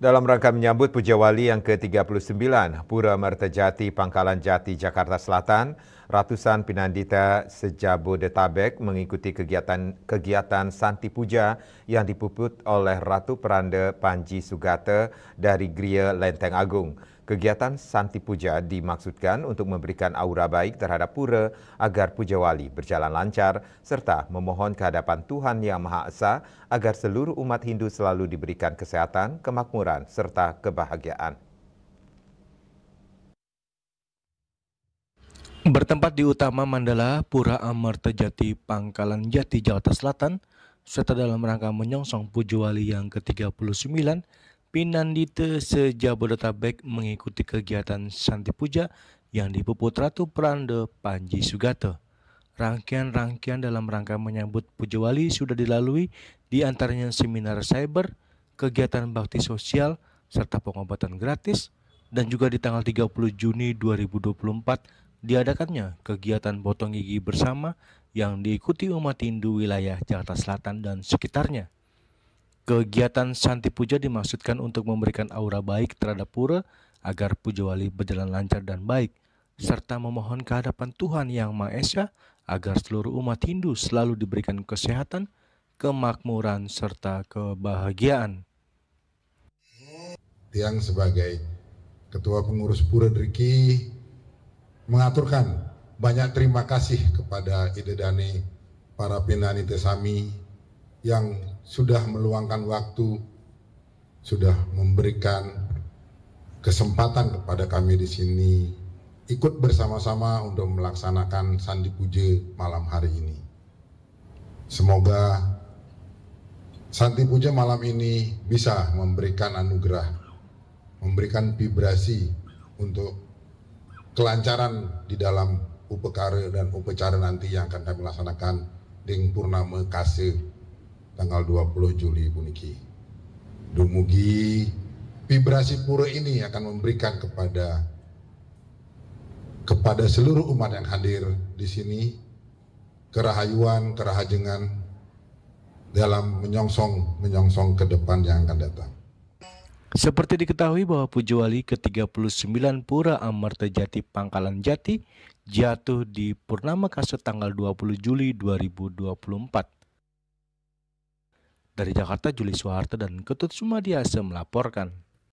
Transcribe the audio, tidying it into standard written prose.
Dalam rangka menyambut Puja Wali yang ke-39, Pura Mertajati Pangkalan Jati, Jakarta Selatan, ratusan pinandita se-Jabodetabek mengikuti kegiatan Santi Puja yang dipuput oleh Ratu Peranda Panji Sugata dari Gria Lenteng Agung. Kegiatan Santi Puja dimaksudkan untuk memberikan aura baik terhadap pura agar Puja Wali berjalan lancar serta memohon kehadapan Tuhan Yang Maha Esa agar seluruh umat Hindu selalu diberikan kesehatan, kemakmuran, serta kebahagiaan. Bertempat di Utama Mandala, Pura Amartajati Pangkalan Jati, Jakarta Selatan, serta dalam rangka menyongsong Puja Wali yang ke-39, pinandita se-Jabodetabek mengikuti kegiatan Santi Puja yang dipuput Ratu Peranda Panji Sugata. Rangkaian-rangkaian dalam rangka menyambut Puja Wali sudah dilalui, di antaranya seminar cyber, kegiatan bakti sosial, serta pengobatan gratis, dan juga di tanggal 30 Juni 2024 diadakannya kegiatan potong gigi bersama yang diikuti umat Hindu wilayah Jakarta Selatan dan sekitarnya. Kegiatan Santi Puja dimaksudkan untuk memberikan aura baik terhadap pura agar Puja Wali berjalan lancar dan baik, serta memohon kehadapan Tuhan Yang Maha Esa agar seluruh umat Hindu selalu diberikan kesehatan, kemakmuran, serta kebahagiaan. Yang sebagai Ketua Pengurus Pura Driki mengaturkan banyak terima kasih kepada Idedane para pinanita Sami yang sudah meluangkan waktu, sudah memberikan kesempatan kepada kami di sini ikut bersama-sama untuk melaksanakan Santi Puja malam hari ini. Semoga Santi Puja malam ini bisa memberikan anugerah, memberikan vibrasi untuk kelancaran di dalam upekara dan upacara nanti yang akan kami laksanakan di Purnama Kase tanggal 20 Juli puniki. Dumugi vibrasi pura ini akan memberikan kepada seluruh umat yang hadir di sini kerahayuan, kerahajengan dalam menyongsong ke depan yang akan datang. Seperti diketahui bahwa Puja Wali ke-39 Pura Amartajati Pangkalan Jati jatuh di Purnama Kase tanggal 20 Juli 2024. Dari Jakarta, Juli Soeharto dan Ketut Sumadiasa melaporkan.